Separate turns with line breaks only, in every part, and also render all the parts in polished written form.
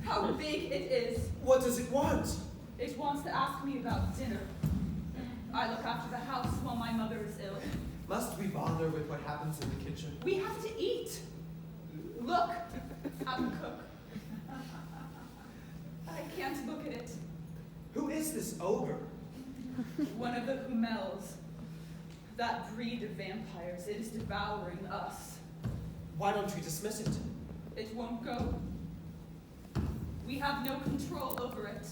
how big it is.
What does it want?
It wants to ask me about dinner. I look after the house while my mother is ill.
Must we bother with what happens in the kitchen?
We have to eat. Look, how to cook. I can't look at it.
Who is this ogre?
One of the Hummels. That breed of vampires. It is devouring us.
Why don't we dismiss it?
It won't go. We have no control over it.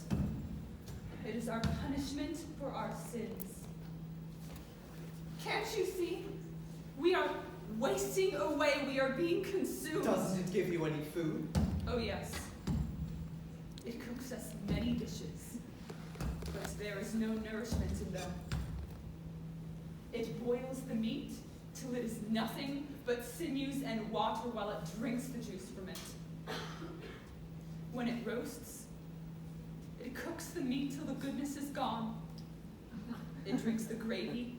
It is our punishment for our sins. Can't you see? We are wasting away. We are being consumed.
Doesn't it give you any food?
Oh, yes. It cooks us many dishes, but there is no nourishment in them. It boils the meat till it is nothing but sinews and water while it drinks the juice from it. When it roasts, it cooks the meat till the goodness is gone. It drinks the gravy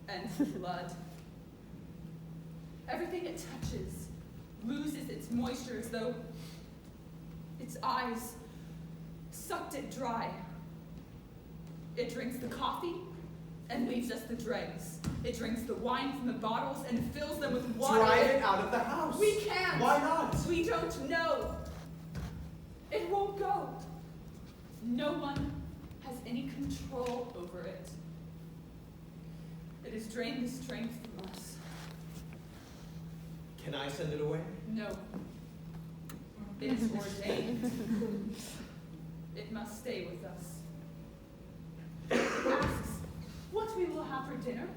and the blood. Everything it touches loses its moisture as though its eyes sucked it dry. It drinks the coffee and leaves us the dregs. It drinks the wine from the bottles and fills them with water.
Drive it out of the house.
We can't.
Why not?
We don't know. It won't go. No one has any control over it. It has drained the strength from us.
Can I send it away?
No. It is ordained. It must stay with us. It asks what we will have for dinner.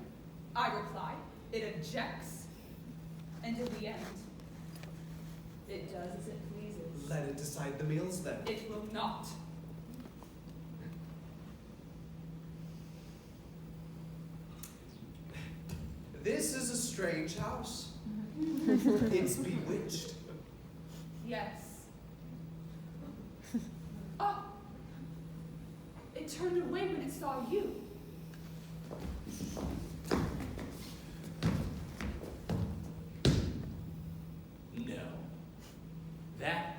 I reply. It objects. And in the end, it does as it pleases.
Let it decide the meals then.
It will not.
This is a strange house. It's bewitched.
Yes. Oh! It turned away when it saw you.
No. That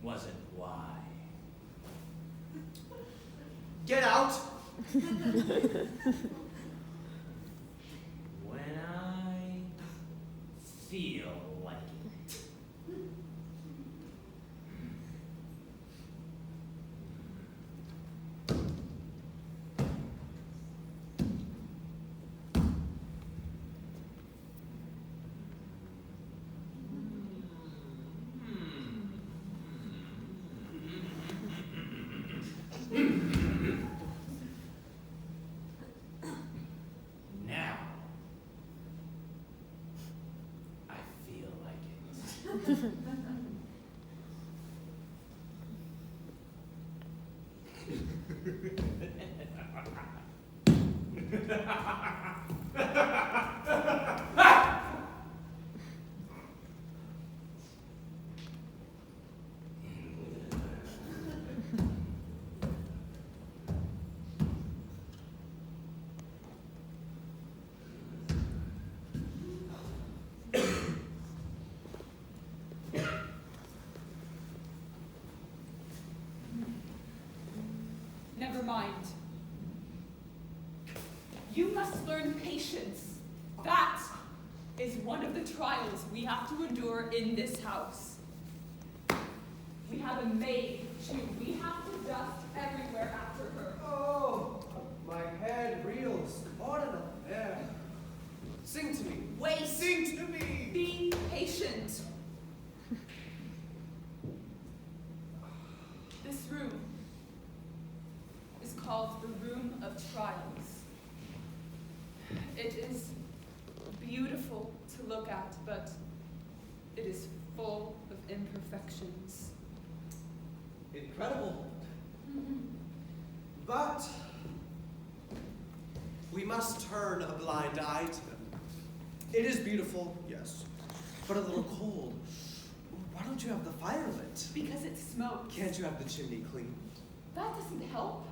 wasn't why.
Get out!
When I feel like it. Now, I feel like it.
Never mind. You must learn patience. That is one of the trials we have to endure in this house. We have a maid, too. We have to dust everywhere after her.
Oh, my head reels. What an affair. Sing to me.
Wait.
Sing to me.
Be patient. This room is called the Room of Trials. It is beautiful to look at, but it is full of imperfections.
Incredible. But we must turn a blind eye to them. It is beautiful, yes, but a little cold. Why don't you have the fire lit?
Because it smokes.
Can't you have the chimney cleaned?
That doesn't help.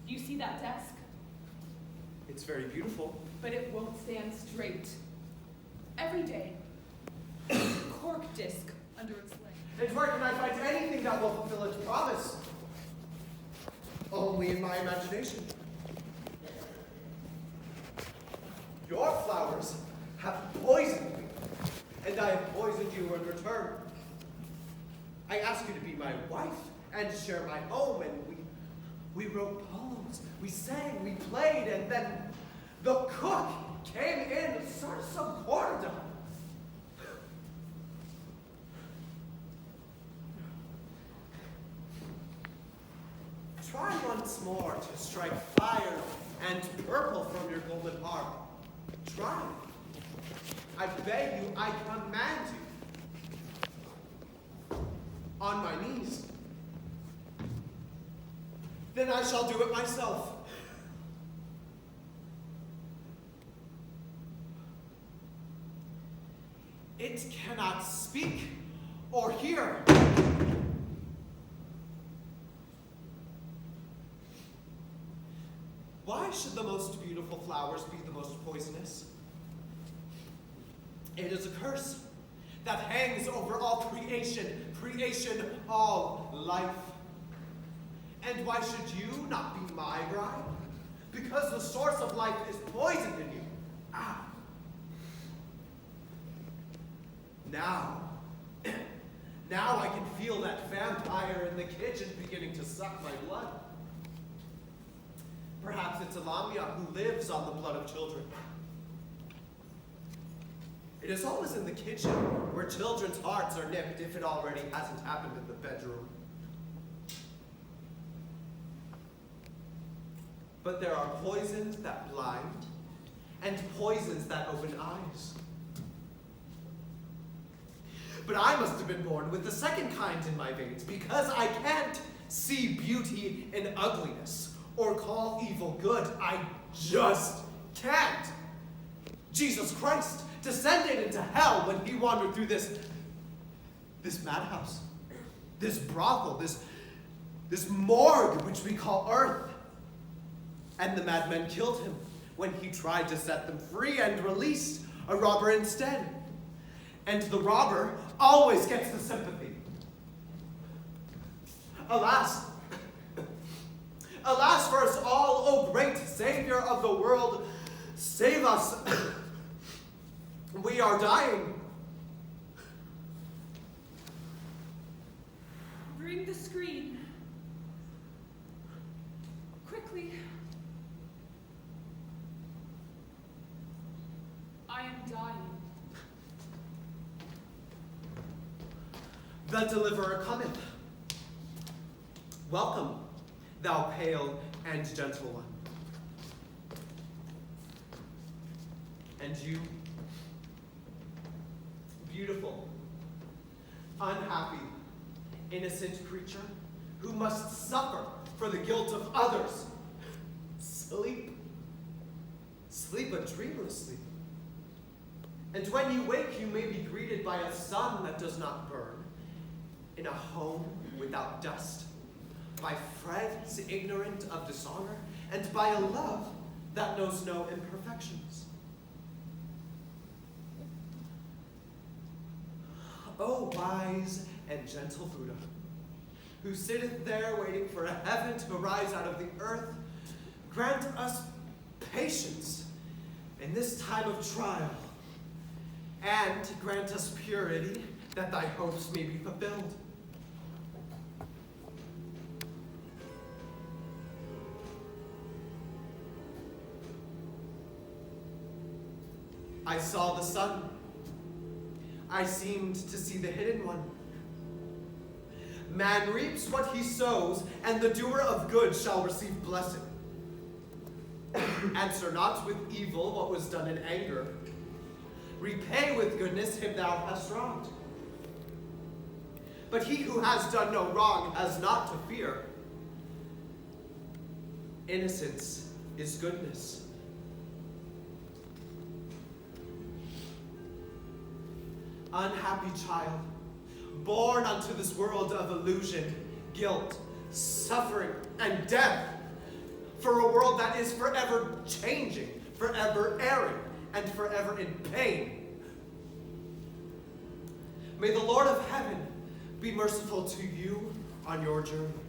You see that desk?
It's very beautiful.
But it won't stand straight. Every day, cork disc under its leg.
And where can I find anything that will fulfill its promise? Only in my imagination. Your flowers have poisoned me, and I have poisoned you in return. I asked you to be my wife and share my home, and we wrote poems, we sang, we played, and then the cook came in and started some quarter. Try once more to strike fire and purple from your golden heart. Try. I beg you, I command you. On my knees. Then I shall do it myself. It cannot speak or hear. Why should the most beautiful flowers be the most poisonous? It is a curse that hangs over all creation, all life. And why should you not be my bride? Because the source of life is poisoned in you. Ah. Now I can feel that vampire in the kitchen beginning to suck my blood. Perhaps it's Lamia who lives on the blood of children. It is always in the kitchen where children's hearts are nipped if it already hasn't happened in the bedroom. But there are poisons that blind and poisons that open eyes. But I must have been born with the second kind in my veins because I can't see beauty in ugliness or call evil good. I just can't. Jesus Christ descended into hell when he wandered through this madhouse, this brothel, this morgue which we call earth. And the madmen killed him when he tried to set them free and released a robber instead. And the robber always gets the sympathy. Alas for us all, O great Savior of the world, save us. We are dying.
Bring the screen. Quickly. I am dying.
The deliverer cometh. Welcome, thou pale and gentle one. And you, beautiful, unhappy, innocent creature who must suffer for the guilt of others. Sleep a dreamless sleep. And when you wake, you may be greeted by a sun that does not burn, in a home without dust, by friends ignorant of dishonor, and by a love that knows no imperfections. O wise and gentle Buddha, who sitteth there waiting for a heaven to arise out of the earth, grant us patience in this time of trial, and grant us purity that thy hopes may be fulfilled. I saw the sun. I seemed to see the hidden one. Man reaps what he sows, and the doer of good shall receive blessing. Answer not with evil what was done in anger. Repay with goodness him thou hast wronged. But he who has done no wrong has not to fear. Innocence is goodness. Unhappy child, born unto this world of illusion, guilt, suffering, and death, for a world that is forever changing, forever erring, and forever in pain. May the Lord of heaven be merciful to you on your journey.